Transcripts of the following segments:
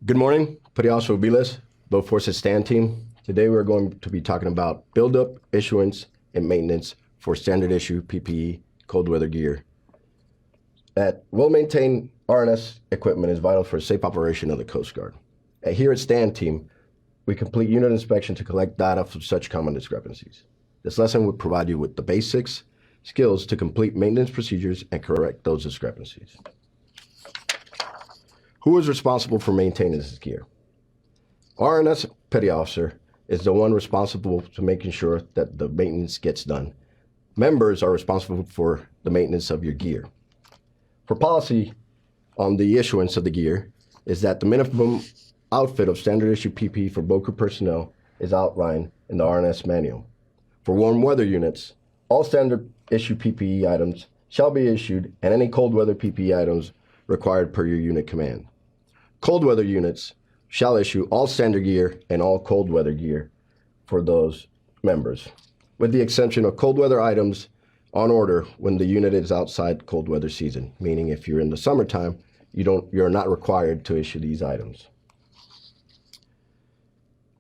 Good morning, Pariaso Vilas, Bow Forces Stand Team. Today we're going to be talking about buildup, issuance, and maintenance for standard issue PPE cold weather gear. That well-maintained RNS equipment is vital for safe operation of the Coast Guard. Here at Stand Team, we complete unit inspection to collect data from such common discrepancies. This lesson will provide you with the basics, skills to complete maintenance procedures and correct those discrepancies. Who is responsible for maintaining this gear? RNS Petty Officer is the one responsible for making sure that the maintenance gets done. Members are responsible for the maintenance of your gear. For policy on the issuance of the gear is that the minimum outfit of standard issue PPE for boat crew personnel is outlined in the RNS manual. For warm weather units, all standard issue PPE items shall be issued and any cold weather PPE items required per your unit command. Cold weather units shall issue all standard gear and all cold weather gear for those members, with the exception of cold weather items on order when the unit is outside cold weather season, meaning if you're in the summertime, you're not required to issue these items.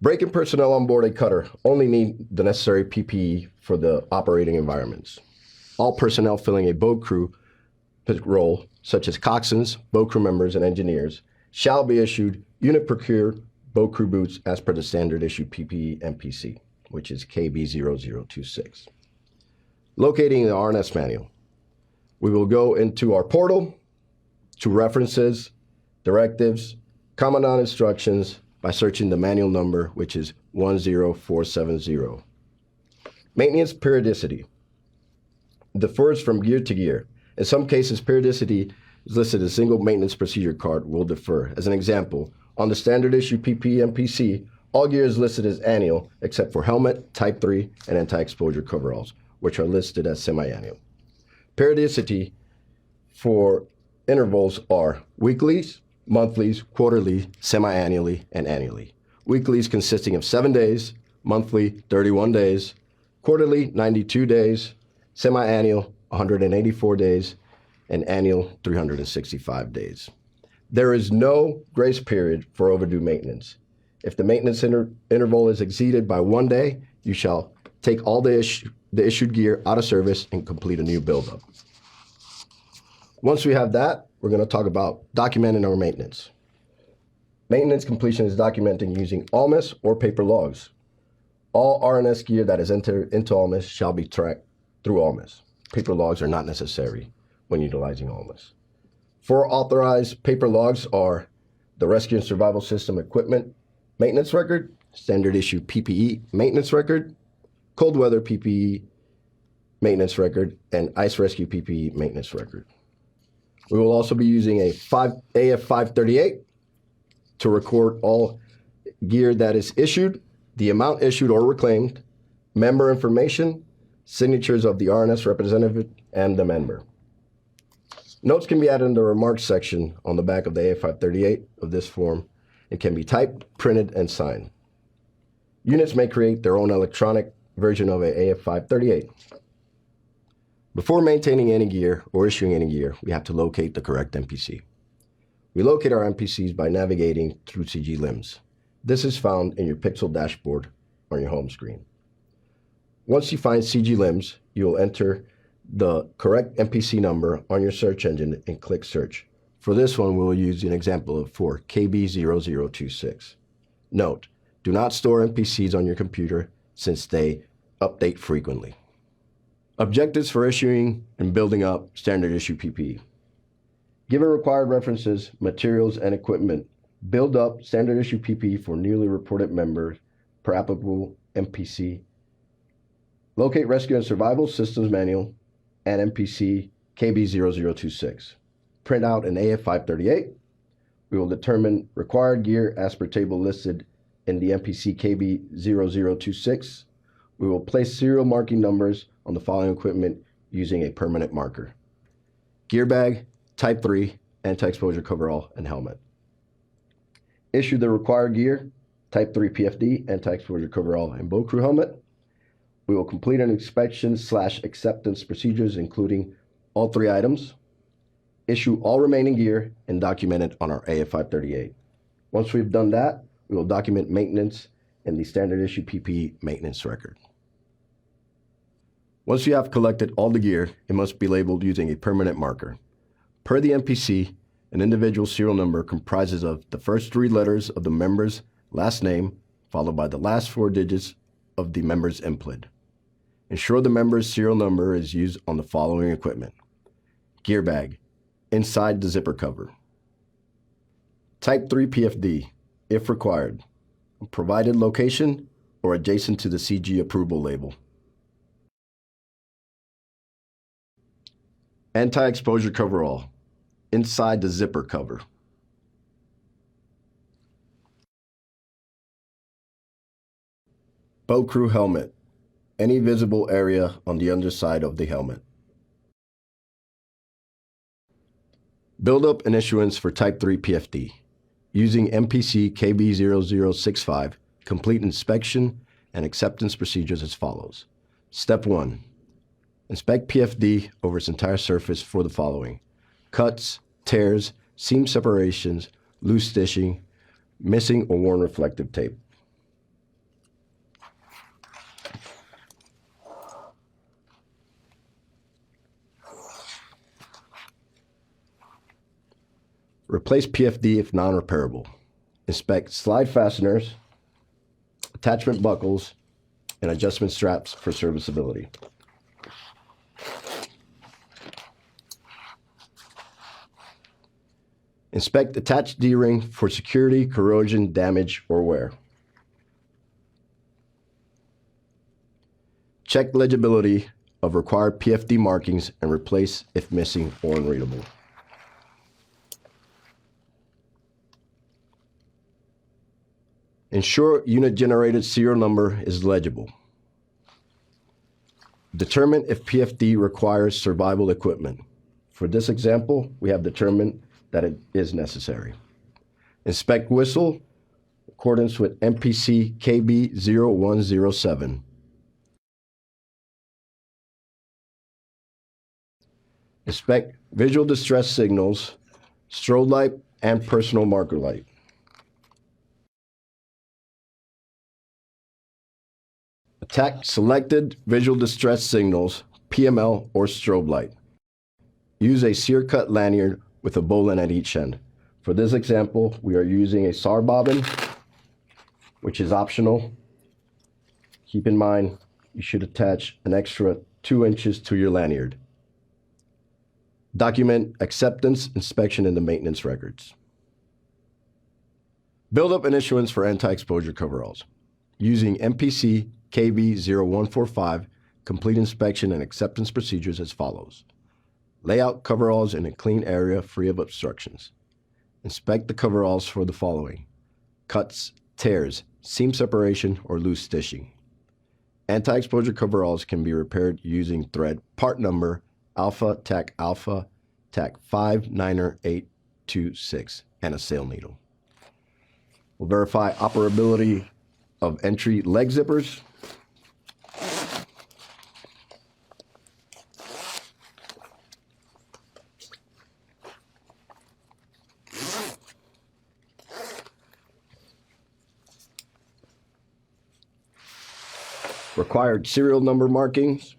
Break-in personnel on board a cutter only need the necessary PPE for the operating environments. All personnel filling a boat crew role, such as coxswains, boat crew members, and engineers, shall be issued unit procured boat crew boots as per the standard issue PPE MPC, which is KB0026. Locating the RNS manual, we will go into our portal to references, directives, commandant instructions by searching the manual number, which is 10470. Maintenance periodicity differs from gear to gear. In some cases, periodicity is listed as single maintenance procedure card will differ. As an example, on the standard issue PPE MPC, all gear is listed as annual except for helmet, type 3, and anti-exposure coveralls, which are listed as semi-annual. Periodicity for intervals are weeklies, monthlies, quarterly, semi-annually, and annually. Weeklies consisting of 7 days, monthly 31 days, quarterly 92 days, semi-annual 184 days, and annual 365 days. There is no grace period for overdue maintenance. If the maintenance interval is exceeded by 1 day, you shall take all the issued gear out of service and complete a new buildup. Once we have that, we're going to talk about documenting our maintenance. Maintenance completion is documenting using ALMIS or paper logs. All RNS gear that is entered into ALMIS shall be tracked through ALMIS. Paper logs are not necessary when utilizing ALMIS. 4 authorized paper logs are the Rescue and Survival System Equipment Maintenance Record, Standard Issue PPE Maintenance Record, Cold Weather PPE Maintenance Record, and Ice Rescue PPE Maintenance Record. We will also be using a AF538 to record all gear that is issued, the amount issued or reclaimed, member information, signatures of the RNS representative, and the member. Notes can be added in the remarks section on the back of the AF538 of this form and can be typed, printed, and signed. Units may create their own electronic version of a AF538. Before maintaining any gear or issuing any gear, we have to locate the correct MPC. We locate our MPCs by navigating through CG limbs. This is found in your pixel dashboard on your home screen. Once you find CG limbs, you will enter the correct MPC number on your search engine and click search. For this one, we will use an example of for KB0026. Note, do not store MPCs on your computer since they update frequently. Objectives for issuing and building up standard issue PPE. Given required references, materials, and equipment, build up standard issue PPE for newly reported members per applicable MPC. Locate Rescue and Survival Systems Manual and MPC KB0026. Print out an AF538. We will determine required gear as per table listed in the MPC KB0026. We will place serial marking numbers on the following equipment using a permanent marker: gear bag, type 3, anti-exposure coverall, and helmet. Issue the required gear, type 3 PFD, anti-exposure coverall, and boat crew helmet. We will complete an inspection/acceptance procedures, including all 3 items. Issue all remaining gear and document it on our AF538. Once we've done that, we will document maintenance in the standard issue PPE maintenance record. Once you have collected all the gear, it must be labeled using a permanent marker. Per the MPC, an individual serial number comprises of the first 3 letters of the member's last name, followed by the last 4 digits of the member's input. Ensure the member's serial number is used on the following equipment: gear bag, inside the zipper cover. Type 3 PFD, if required, provided location or adjacent to the CG approval label. Anti-exposure coverall, inside the zipper cover. Boat crew helmet, any visible area on the underside of the helmet. Buildup and issuance for Type 3 PFD. Using MPC KB0065, complete inspection and acceptance procedures as follows. Step 1. Inspect PFD over its entire surface for the following: cuts, tears, seam separations, loose stitching, missing or worn reflective tape. Replace PFD if non-repairable. Inspect slide fasteners, attachment buckles, and adjustment straps for serviceability. Inspect attached D-ring for security, corrosion, damage, or wear. Check legibility of required PFD markings and replace if missing or unreadable. Ensure unit-generated serial number is legible. Determine if PFD requires survival equipment. For this example, we have determined that it is necessary. Inspect whistle in accordance with MPC KB0107. Inspect visual distress signals, strobe light, and personal marker light. Attack selected visual distress signals, PML, or strobe light. Use a sear cut lanyard with a bowline at each end. For this example, we are using a SAR bobbin, which is optional. Keep in mind, you should attach an extra 2 inches to your lanyard. Document acceptance, inspection, in the maintenance records. Buildup and issuance for anti-exposure coveralls. Using MPC KB0145, complete inspection and acceptance procedures as follows. Lay out coveralls in a clean area free of obstructions. Inspect the coveralls for the following: cuts, tears, seam separation, or loose stitching. Anti-exposure coveralls can be repaired using thread part number Alpha TAC 59826 and a sail needle. We'll verify operability of entry leg zippers. Required serial number markings.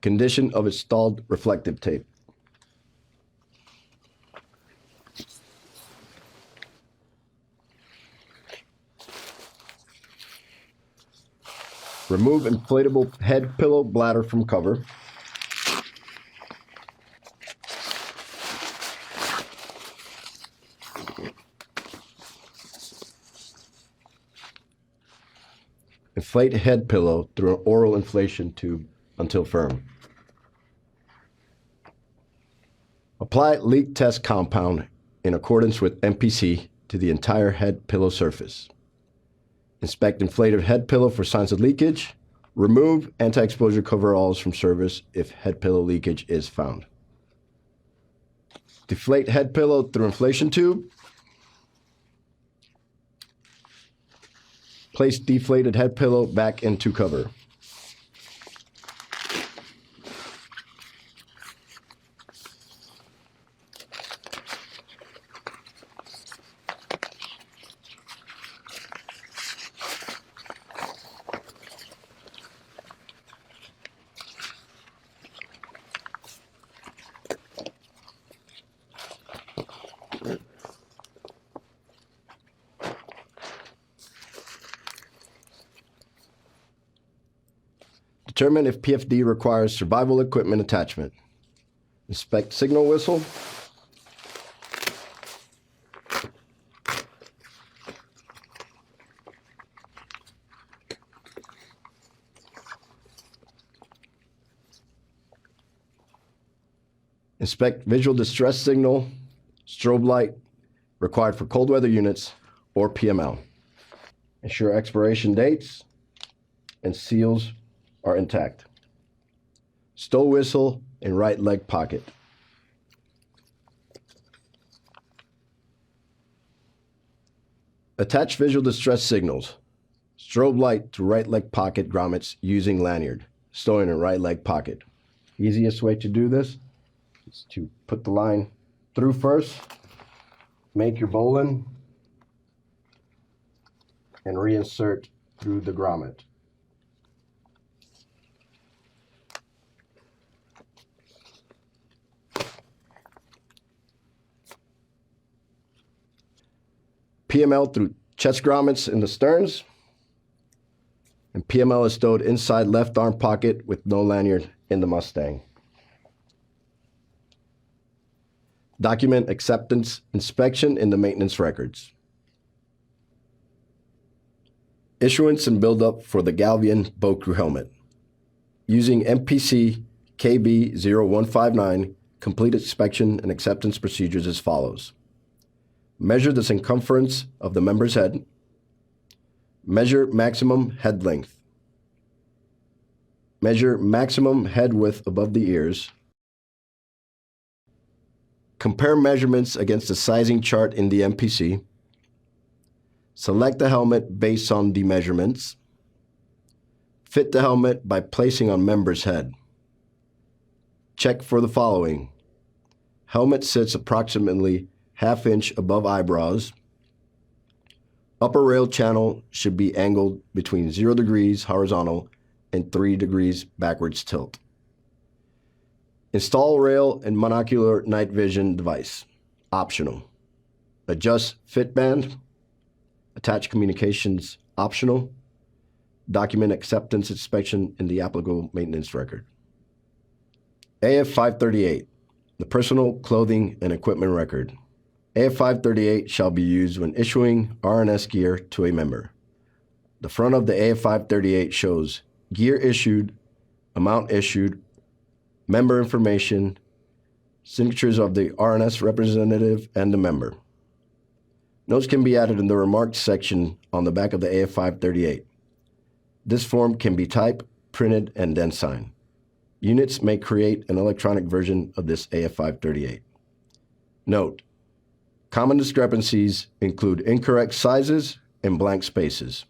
Condition of installed reflective tape. Remove inflatable head pillow bladder from cover. Inflate head pillow through an oral inflation tube until firm. Apply leak test compound in accordance with MPC to the entire head pillow surface. Inspect inflated head pillow for signs of leakage. Remove anti-exposure coveralls from service if head pillow leakage is found. Deflate head pillow through inflation tube. Place deflated head pillow back into cover. Determine if PFD requires survival equipment attachment. Inspect signal whistle. Inspect visual distress signal, strobe light, required for cold weather units, or PML. Ensure expiration dates and seals are intact. Stow whistle in right leg pocket. Attach visual distress signals. Strobe light to right leg pocket grommets using lanyard, stowing in right leg pocket. Easiest way to do this is to put the line through first, make your bowline, and reinsert through the grommet. PML through chest grommets in the sterns, and PML is stowed inside left arm pocket with no lanyard in the Mustang. Document acceptance inspection in the maintenance records. Issuance and buildup for the Galvian boat crew helmet. Using MPC KB0159, complete inspection and acceptance procedures as follows. Measure the circumference of the member's head. Measure maximum head length. Measure maximum head width above the ears. Compare measurements against the sizing chart in the MPC. Select the helmet based on the measurements. Fit the helmet by placing on member's head. Check for the following. Helmet sits approximately ½ inch above eyebrows. Upper rail channel should be angled between 0 degrees horizontal and 3 degrees backwards tilt. Install rail and monocular night vision device. Optional. Adjust fit band. Attach communications. Optional. Document acceptance inspection in the applicable maintenance record. AF 538, the personal clothing and equipment record. AF 538 shall be used when issuing RNS gear to a member. The front of the AF 538 shows gear issued, amount issued, member information, signatures of the RNS representative and the member. Notes can be added in the remarks section on the back of the AF 538. This form can be typed, printed, and then signed. Units may create an electronic version of this AF 538. Note: common discrepancies include incorrect sizes and blank spaces.